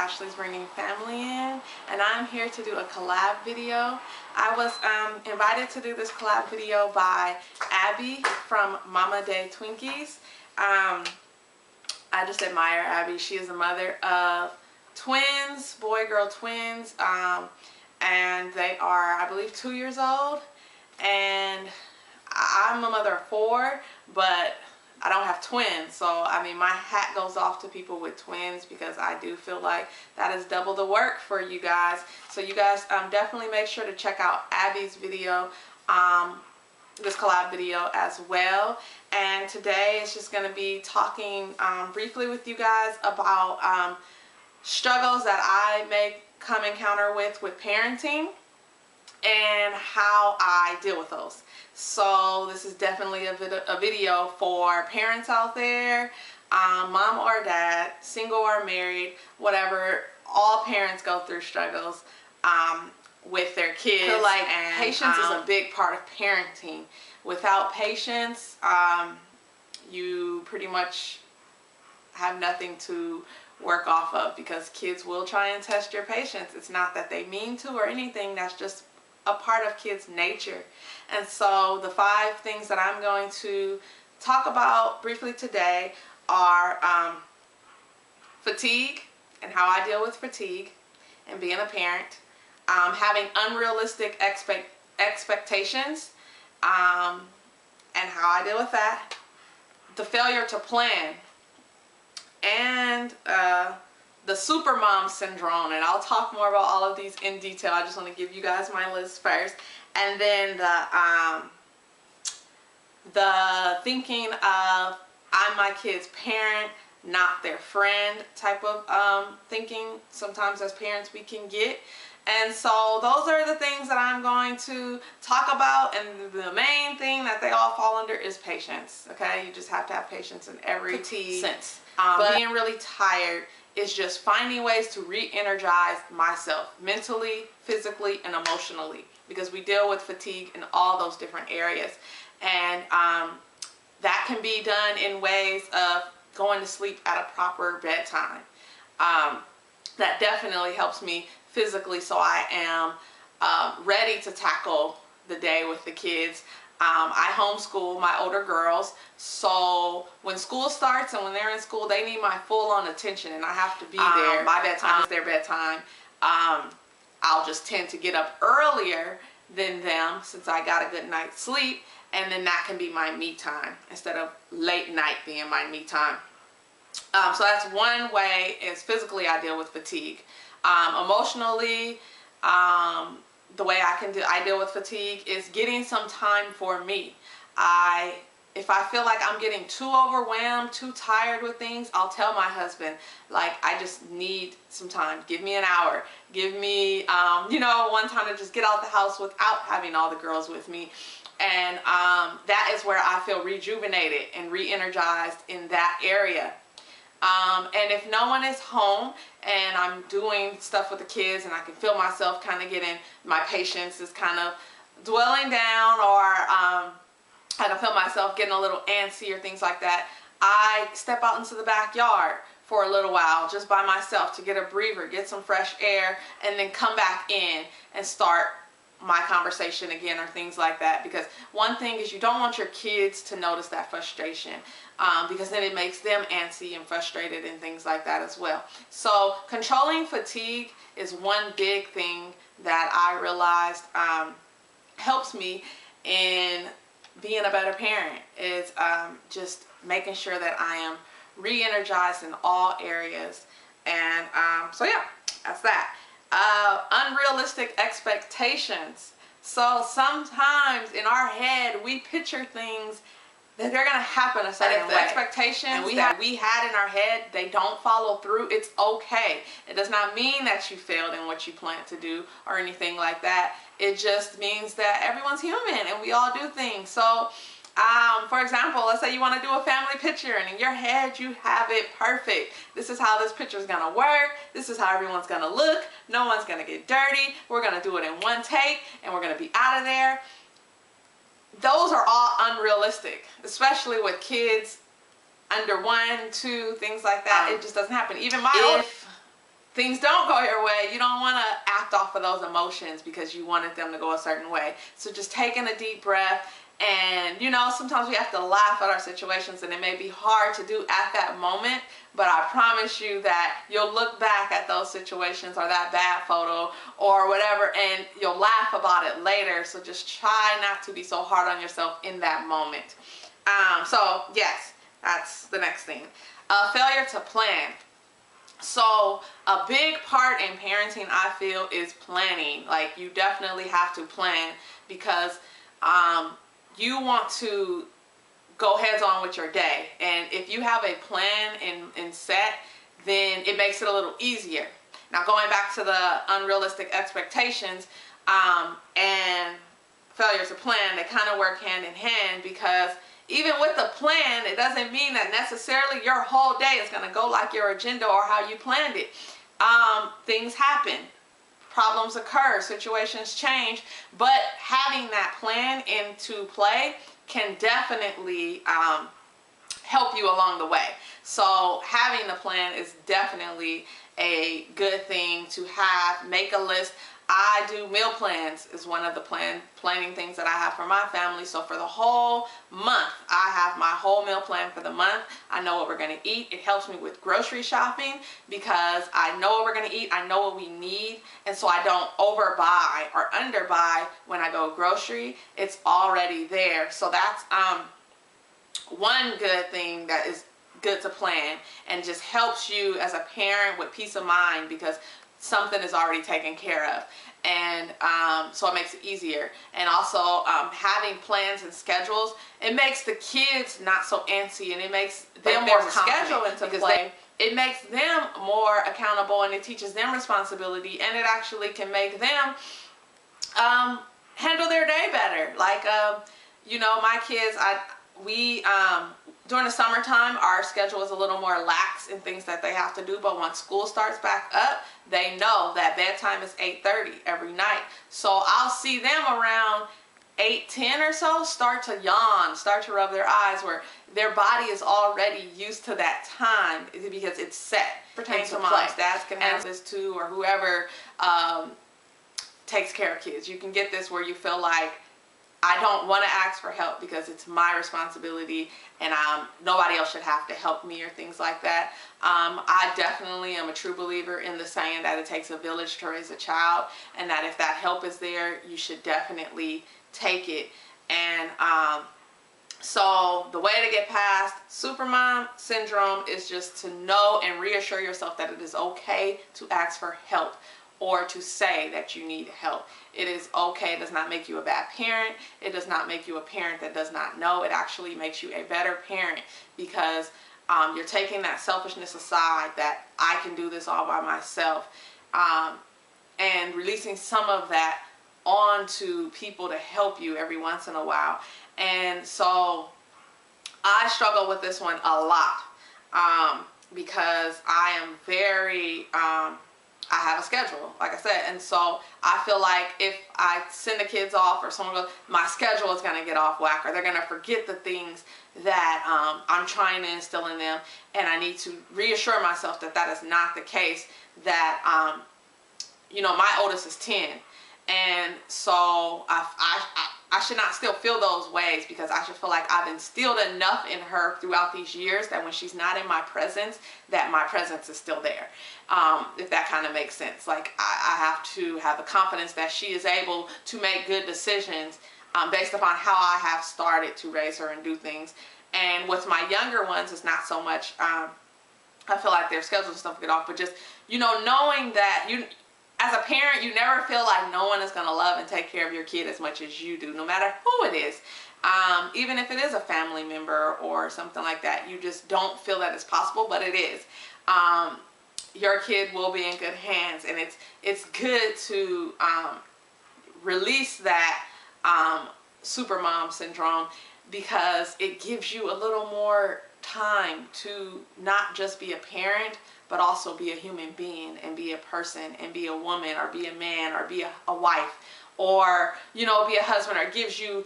Ashley's bringing family in, and I'm here to do a collab video. I was invited to do this collab video by Abby from Mama de Twinkies. I just admire Abby. She is a mother of twins, boy-girl twins, and they are, I believe, 2 years old. And I'm a mother of 4, but I don't have twins, so I mean my hat goes off to people with twins, because I do feel like that is double the work for you guys. So you guys definitely make sure to check out Abby's video, this collab video as well. And today it's just going to be talking briefly with you guys about struggles that I may come encounter with parenting and how I deal with those. So this is definitely a video for parents out there, mom or dad, single or married, whatever. All parents go through struggles with their kids. I feel like patience is a big part of parenting. Without patience, you pretty much have nothing to work off of, because kids will try and test your patience. It's not that they mean to or anything, that's just a part of kids' nature. And so the 5 things that I'm going to talk about briefly today are fatigue and how I deal with fatigue and being a parent, having unrealistic expectations and how I deal with that, the failure to plan, and the super mom syndrome. And I'll talk more about all of these in detail. I just want to give you guys my list first. And then the thinking of I'm my kid's parent, not their friend type of thinking sometimes as parents we can get. And so those are the things that I'm going to talk about, and the main thing that they all fall under is patience. Okay, you just have to have patience in every sense. But being really tired is just finding ways to re-energize myself mentally, physically, and emotionally, because we deal with fatigue in all those different areas. And that can be done in ways of going to sleep at a proper bedtime. That definitely helps me physically, so I am ready to tackle the day with the kids. I homeschool my older girls, so when school starts and when they're in school, they need my full-on attention, and I have to be there. My bedtime is their bedtime. I'll just tend to get up earlier than them since I got a good night's sleep, and then that can be my me time instead of late night being my me time. So that's one way, is physically I deal with fatigue. Emotionally, the way I deal with fatigue is getting some time for me. If I feel like I'm getting too overwhelmed, too tired with things, I'll tell my husband, like, I just need some time. Give me an hour. Give me, one time to just get out the house without having all the girls with me. And that is where I feel rejuvenated and re-energized in that area. And if no one is home and I'm doing stuff with the kids and I can feel myself kind of getting, my patience is kind of dwelling down, or I can feel myself getting a little antsy or things like that, I step out into the backyard for a little while just by myself to get a breather, get some fresh air, and then come back in and start my conversation again, or things like that. Because one thing is, you don't want your kids to notice that frustration, because then it makes them antsy and frustrated and things like that as well. So controlling fatigue is one big thing that I realized helps me in being a better parent, is just making sure that I am re-energized in all areas. And so yeah, that's that. Unrealistic expectations. So sometimes in our head we picture things that they're going to happen a certain way. Expectations that we had in our head, they don't follow through, it's okay. It does not mean that you failed in what you planned to do or anything like that. It just means that everyone's human and we all do things. So for example, let's say you want to do a family picture, and in your head you have it perfect. This is how this picture is going to work. This is how everyone's going to look. No one's going to get dirty. We're going to do it in one take and we're going to be out of there. Those are all unrealistic, especially with kids under 1, 2, things like that. It just doesn't happen. Even my things don't go your way, you don't want to act off of those emotions because you wanted them to go a certain way. So just taking a deep breath. And you know, sometimes we have to laugh at our situations, and it may be hard to do at that moment, but I promise you that you'll look back at those situations or that bad photo or whatever, and you'll laugh about it later. So just try not to be so hard on yourself in that moment. So yes, that's the next thing. Failure to plan. So a big part in parenting, I feel, is planning. Like, you definitely have to plan, because you want to go heads on with your day. And if you have a plan in set, then it makes it a little easier. Now, going back to the unrealistic expectations and failure to plan, they kind of work hand in hand, because even with the plan, it doesn't mean that necessarily your whole day is going to go like your agenda or how you planned it. Things happen. Problems occur, situations change, but having that plan into play can definitely help you along the way. So having a plan is definitely a good thing to have. Make a list. I do meal plans is one of the planning things that I have for my family. So for the whole month, I have my whole meal plan for the month. I know what we're going to eat. It helps me with grocery shopping, because I know what we're going to eat. I know what we need. And so I don't overbuy or underbuy when I go grocery. It's already there. So that's one good thing that is good to plan, and just helps you as a parent with peace of mind, because something is already taken care of. And so it makes it easier. And also having plans and schedules, it makes the kids not so antsy, and it makes them more schedule into play. It makes them more accountable, and it teaches them responsibility, and it actually can make them handle their day better. Like you know, my kids, during the summertime, our schedule is a little more lax in things that they have to do, but once school starts back up, they know that bedtime is 8:30 every night. So I'll see them around 8:10 or so start to yawn, start to rub their eyes, where their body is already used to that time, because it's set. Pertains to moms. Dads can have this too, or whoever takes care of kids. You can get this where you feel like, I don't want to ask for help because it's my responsibility, and nobody else should have to help me, or things like that. I definitely am a true believer in the saying that it takes a village to raise a child, and that if that help is there, you should definitely take it. And so the way to get past supermom syndrome is just to know and reassure yourself that it is okay to ask for help, or to say that you need help. It is okay. It does not make you a bad parent. It does not make you a parent that does not know. It actually makes you a better parent, because you're taking that selfishness aside, that I can do this all by myself, and releasing some of that onto people to help you every once in a while. And so I struggle with this one a lot, because I am very I have a schedule, like I said, and so I feel like if I send the kids off, or someone goes, my schedule is going to get off whack, or they're going to forget the things that I'm trying to instill in them. And I need to reassure myself that that is not the case, that you know, my oldest is 10, and so I should not still feel those ways, because I should feel like I've instilled enough in her throughout these years that when she's not in my presence, that my presence is still there. If that kind of makes sense. Like, I have to have the confidence that she is able to make good decisions based upon how I have started to raise her and do things. And with my younger ones, it's not so much, I feel like their schedules and stuff get off, but just, you know, knowing that you, as a parent, you never feel like no one is going to love and take care of your kid as much as you do, no matter who it is. Even if it is a family member or something like that, you just don't feel that it's possible, but it is. Your kid will be in good hands, and it's good to release that supermom syndrome, because it gives you a little more time to not just be a parent, but also be a human being, and be a person, and be a woman, or be a man, or be a wife, or, you know, be a husband. Or it gives you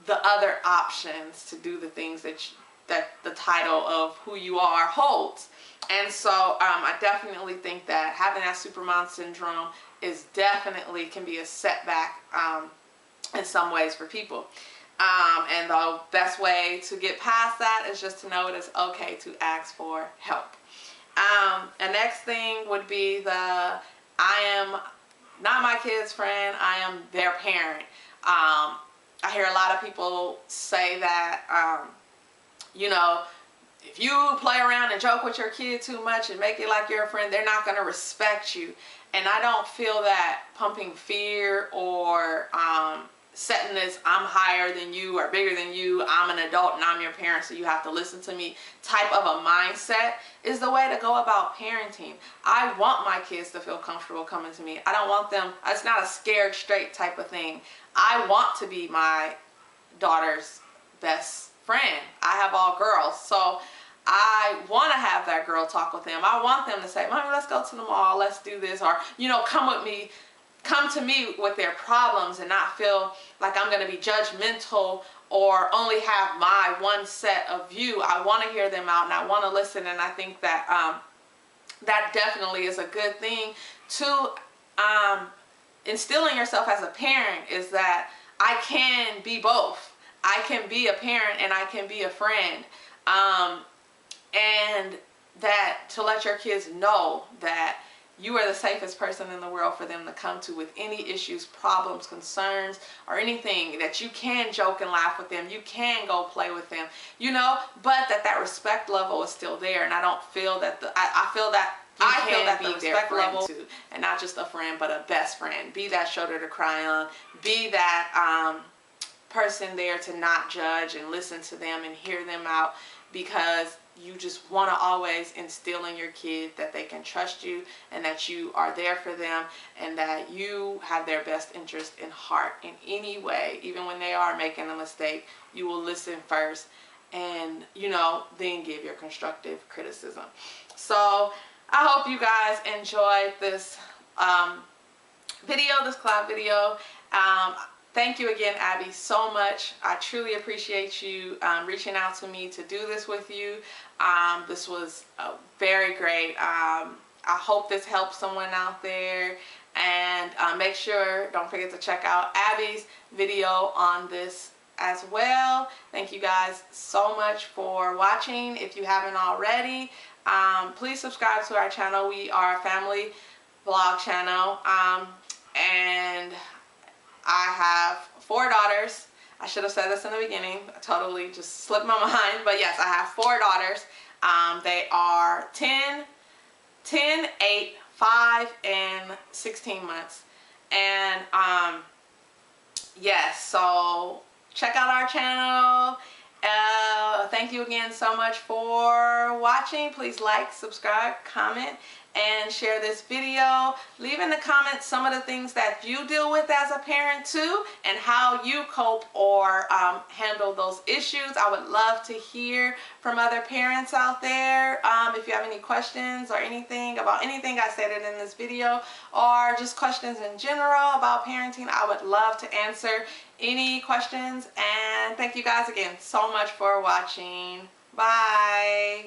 the other options to do the things that that the title of who you are holds. And so I definitely think that having that supermom syndrome is definitely can be a setback in some ways for people. And the best way to get past that is just to know it is okay to ask for help. The next thing would be I am not my kid's friend, I am their parent. I hear a lot of people say that, you know, if you play around and joke with your kid too much and make it like you're a friend, they're not going to respect you. And I don't feel that pumping fear or setting this I'm higher than you or bigger than you, I'm an adult and I'm your parent so you have to listen to me type of a mindset is the way to go about parenting. I want my kids to feel comfortable coming to me. I don't want them, it's not a scared straight type of thing. I want to be my daughter's best friend. I have all girls, so I want to have that girl talk with them. I want them to say, Mommy, let's go to the mall, let's do this, or, you know, come to me with their problems and not feel like I'm going to be judgmental or only have my one set of view. I want to hear them out and I want to listen, and I think that that definitely is a good thing to instill in yourself as a parent, is that I can be both. I can be a parent and I can be a friend. And that to let your kids know that you are the safest person in the world for them to come to with any issues, problems, concerns, or anything, that you can joke and laugh with them, you can go play with them, you know, but that respect level is still there. And I don't feel that I feel that the respect level too, and not just a friend but a best friend. Be that shoulder to cry on, be that person there to not judge and listen to them and hear them out, because you just want to always instill in your kid that they can trust you and that you are there for them and that you have their best interest in heart in any way. Even when they are making a mistake, you will listen first and, you know, then give your constructive criticism. So I hope you guys enjoyed this video, this collab video. Thank you again, Abby, so much. I truly appreciate you reaching out to me to do this with you. This was very great. I hope this helps someone out there. And make sure, don't forget to check out Abby's video on this as well. Thank you guys so much for watching. If you haven't already, please subscribe to our channel. We are a family vlog channel. And I have 4 daughters. I should have said this in the beginning. I totally just slipped my mind. But yes, I have 4 daughters. They are 10, 8, 5, and 16 months. And yes, so check out our channel. Thank you again so much for watching. Please like, subscribe, comment, and share this video. Leave in the comments some of the things that you deal with as a parent too, and how you cope or handle those issues. I would love to hear from other parents out there. If you have any questions or anything about anything I stated in this video, or just questions in general about parenting, I would love to answer any questions. And thank you guys again so much for watching. Bye.